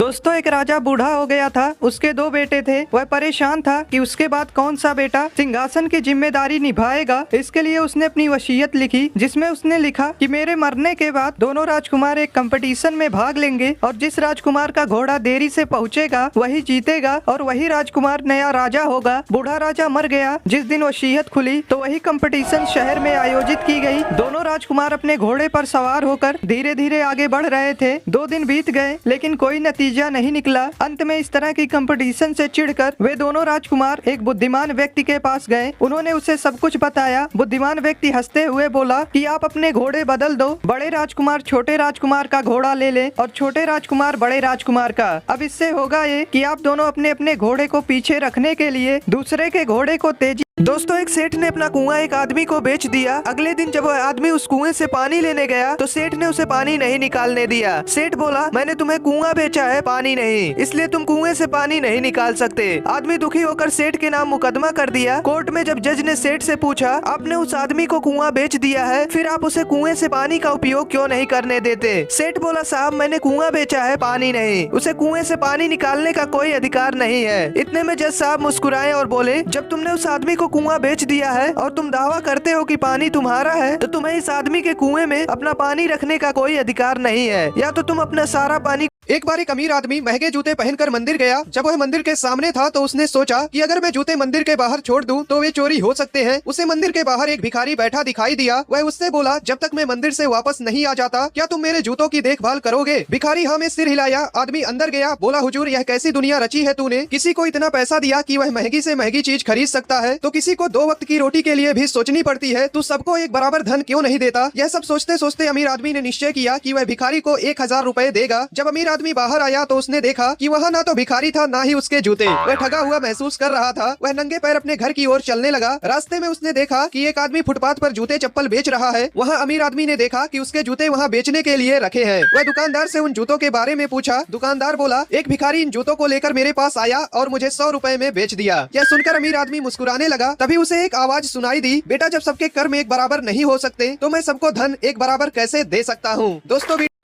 दोस्तों एक राजा बूढ़ा हो गया था। उसके दो बेटे थे। वह परेशान था कि उसके बाद कौन सा बेटा सिंहासन की जिम्मेदारी निभाएगा। इसके लिए उसने अपनी वसीयत लिखी, जिसमें उसने लिखा कि मेरे मरने के बाद दोनों राजकुमार एक कंपटीशन में भाग लेंगे और जिस राजकुमार का घोड़ा देरी से पहुंचेगा वही जीतेगा और वही राजकुमार नया राजा होगा। बूढ़ा राजा मर गया। जिस दिन वसीयत खुली तो वही कंपटीशन शहर में आयोजित की गई। दोनों राजकुमार अपने घोड़े पर सवार होकर धीरे धीरे आगे बढ़ रहे थे। 2 दिन बीत गए लेकिन कोई नतीजा नहीं निकला। अंत में इस तरह की कंपटीशन से चिढ़कर वे दोनों राजकुमार एक बुद्धिमान व्यक्ति के पास गए। उन्होंने उसे सब कुछ बताया। बुद्धिमान व्यक्ति हंसते हुए बोला कि आप अपने घोड़े बदल दो। बड़े राजकुमार छोटे राजकुमार का घोड़ा ले ले और छोटे राजकुमार बड़े राजकुमार का। अब इससे होगा ये कि आप दोनों अपने अपने घोड़े को पीछे रखने के लिए दूसरे के घोड़े को तेजी। दोस्तों एक सेठ ने अपना कुआं एक आदमी को बेच दिया। अगले दिन जब वह आदमी उस कुएं से पानी लेने गया तो सेठ ने उसे पानी नहीं निकालने दिया। सेठ बोला, मैंने तुम्हें कुआं बेचा है, पानी नहीं, इसलिए तुम कुएं से पानी नहीं निकाल सकते। आदमी दुखी होकर सेठ के नाम मुकदमा कर दिया। कोर्ट में जब जज ने सेठ से पूछा, आपने उस आदमी को कुआं बेच दिया है, फिर आप उसे कुएं से पानी का उपयोग क्यों नहीं करने देते? सेठ बोला, साहब मैंने कुआं बेचा है, पानी नहीं, उसे कुएं से पानी निकालने का कोई अधिकार नहीं है। इतने में जज साहब मुस्कुराए और बोले, जब तुमने उस आदमी को कुआं बेच दिया है और तुम दावा करते हो कि पानी तुम्हारा है, तो तुम्हें इस आदमी के कुएं में अपना पानी रखने का कोई अधिकार नहीं है। या तो तुम अपना सारा पानी। एक बार एक अमीर आदमी महंगे जूते पहनकर मंदिर गया। जब वह मंदिर के सामने था तो उसने सोचा कि अगर मैं जूते मंदिर के बाहर छोड़ दूं तो वे चोरी हो सकते हैं। उसे मंदिर के बाहर एक भिखारी बैठा दिखाई दिया। वह उससे बोला, जब तक मैं मंदिर से वापस नहीं आ जाता क्या तुम मेरे जूतों की देखभाल करोगे? भिखारी हाँ में सिर हिलाया। आदमी अंदर गया। बोला, हुजूर यह कैसी दुनिया रची है तूने? किसी को इतना पैसा दिया कि वह महंगी से महंगी चीज खरीद सकता है, तो किसी को 2 वक्त की रोटी के लिए भी सोचनी पड़ती है। तू सबको एक बराबर धन क्यों नहीं देता? यह सब सोचते सोचते अमीर आदमी ने निश्चय किया कि वह भिखारी को 1000 रुपए देगा। जब अमीर आदमी बाहर आया तो उसने देखा कि वहाँ ना तो भिखारी था ना ही उसके जूते। वह ठगा हुआ महसूस कर रहा था। वह नंगे पैर अपने घर की ओर चलने लगा। रास्ते में उसने देखा कि एक आदमी फुटपाथ पर जूते चप्पल बेच रहा है। वहाँ अमीर आदमी ने देखा कि उसके जूते वहाँ बेचने के लिए रखे हैं। वह दुकानदार से उन जूतों के बारे में पूछा। दुकानदार बोला, एक भिखारी इन जूतों को लेकर मेरे पास आया और मुझे 100 रुपए में बेच दिया। यह सुनकर अमीर आदमी मुस्कुराने लगा। तभी उसे एक आवाज सुनाई दी, बेटा जब सबके कर्म एक बराबर नहीं हो सकते तो मैं सबको धन एक बराबर कैसे दे सकता हूँ?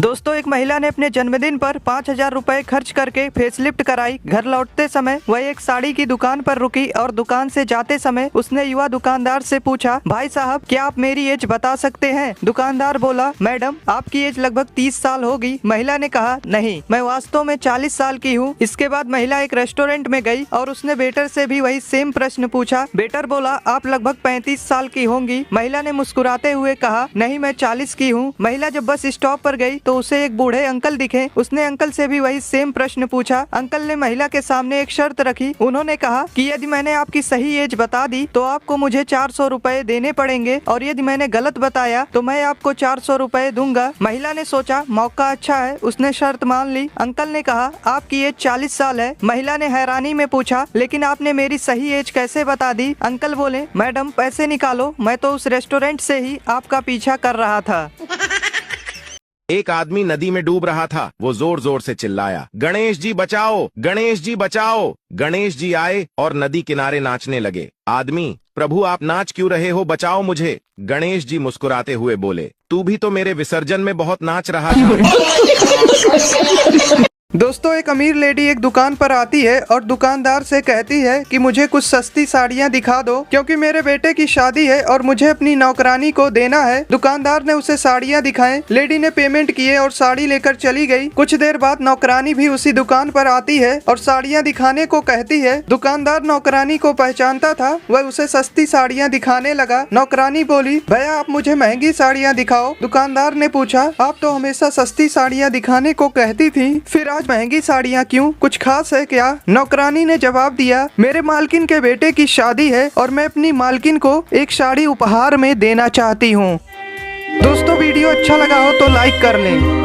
दोस्तों एक महिला ने अपने जन्मदिन पर 5000 रुपए खर्च करके फेसलिफ्ट कराई। घर लौटते समय वह एक साड़ी की दुकान पर रुकी और दुकान से जाते समय उसने युवा दुकानदार से पूछा, भाई साहब क्या आप मेरी एज बता सकते हैं? दुकानदार बोला, मैडम आपकी एज लगभग 30 साल होगी। महिला ने कहा, नहीं मैं वास्तव में 40 साल की हूँ। इसके बाद महिला एक रेस्टोरेंट में गई और उसने वेटर से भी वही सेम प्रश्न पूछा। वेटर बोला, आप लगभग 35 साल की होंगी। महिला ने मुस्कुराते हुए कहा, नहीं मैं 40 की हूँ। महिला जब बस स्टॉप पर गई तो उसे एक बूढ़े अंकल दिखे। उसने अंकल से भी वही सेम प्रश्न पूछा। अंकल ने महिला के सामने एक शर्त रखी। उन्होंने कहा कि यदि मैंने आपकी सही एज बता दी तो आपको मुझे 400 रुपए देने पड़ेंगे और यदि मैंने गलत बताया तो मैं आपको 400 रुपए दूंगा। महिला ने सोचा मौका अच्छा है, उसने शर्त मान ली। अंकल ने कहा, आपकी एज 40 साल है। महिला ने हैरानी में पूछा, लेकिन आपने मेरी सही एज कैसे बता दी? अंकल बोले, मैडम पैसे निकालो, मैं तो उस रेस्टोरेंट से ही आपका पीछा कर रहा था। एक आदमी नदी में डूब रहा था। वो जोर जोर से चिल्लाया, गणेश जी बचाओ, गणेश जी बचाओ। गणेश जी आए और नदी किनारे नाचने लगे। आदमी, प्रभु आप नाच क्यों रहे हो, बचाओ मुझे। गणेश जी मुस्कुराते हुए बोले, तू भी तो मेरे विसर्जन में बहुत नाच रहा था। दोस्तों एक अमीर लेडी एक दुकान पर आती है और दुकानदार से कहती है कि मुझे कुछ सस्ती साड़ियाँ दिखा दो क्योंकि मेरे बेटे की शादी है और मुझे अपनी नौकरानी को देना है। दुकानदार ने उसे साड़ियाँ दिखाएं। लेडी ने पेमेंट किए और साड़ी लेकर चली गई। कुछ देर बाद नौकरानी भी उसी दुकान पर आती है और साड़ियाँ दिखाने को कहती है। दुकानदार नौकरानी को पहचानता था। वह उसे सस्ती साड़ियाँ दिखाने लगा। नौकरानी बोली, भैया आप मुझे महंगी साड़ियाँ दिखाओ। दुकानदार ने पूछा, आप तो हमेशा सस्ती साड़ियाँ दिखाने को कहती थी, फिर महंगी साड़ियाँ क्यों, कुछ खास है क्या? नौकरानी ने जवाब दिया, मेरे मालकिन के बेटे की शादी है और मैं अपनी मालकिन को एक साड़ी उपहार में देना चाहती हूँ। दोस्तों वीडियो अच्छा लगा हो तो लाइक कर लें।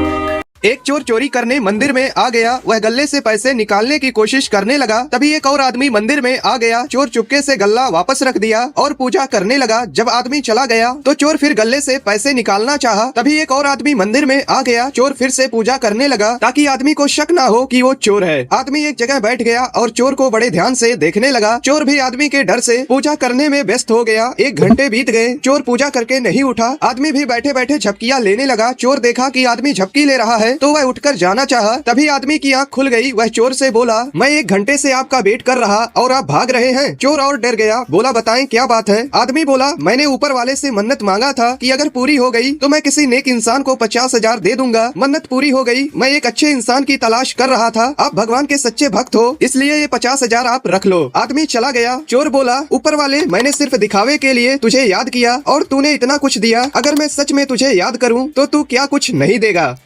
एक चोर चोरी करने मंदिर में आ गया। वह गल्ले से पैसे निकालने की कोशिश करने लगा। तभी एक और आदमी मंदिर में आ गया। चोर चुपके से गल्ला वापस रख दिया और पूजा करने लगा। जब आदमी चला गया तो चोर फिर गल्ले से पैसे निकालना चाहा। तभी एक और आदमी मंदिर में आ गया। चोर फिर से पूजा करने लगा ताकि आदमी को शक ना हो कि वो चोर है। आदमी एक जगह बैठ गया और चोर को बड़े ध्यान से देखने लगा। चोर भी आदमी के डर से पूजा करने में व्यस्त हो गया। 1 घंटे बीत गए। चोर पूजा करके नहीं उठा। आदमी भी बैठे बैठे झपकियाँ लेने लगा। चोर देखा कि आदमी झपकी ले रहा है तो वह उठकर जाना चाहा। तभी आदमी की आंख खुल गई। वह चोर से बोला, मैं 1 घंटे से आपका वेट कर रहा और आप भाग रहे हैं। चोर और डर गया, बोला बताएं क्या बात है। आदमी बोला, मैंने ऊपर वाले से मन्नत मांगा था कि अगर पूरी हो गई तो मैं किसी नेक इंसान को 50,000 दे दूंगा। मन्नत पूरी हो गई। मैं एक अच्छे इंसान की तलाश कर रहा था। आप भगवान के सच्चे भक्त हो, इसलिए ये 50,000 आप रख लो। आदमी चला गया। चोर बोला, ऊपर वाले, मैंने सिर्फ दिखावे के लिए तुझे याद किया और तूने इतना कुछ दिया। अगर मैं सच में तुझे याद करूं तो तू क्या कुछ नहीं देगा।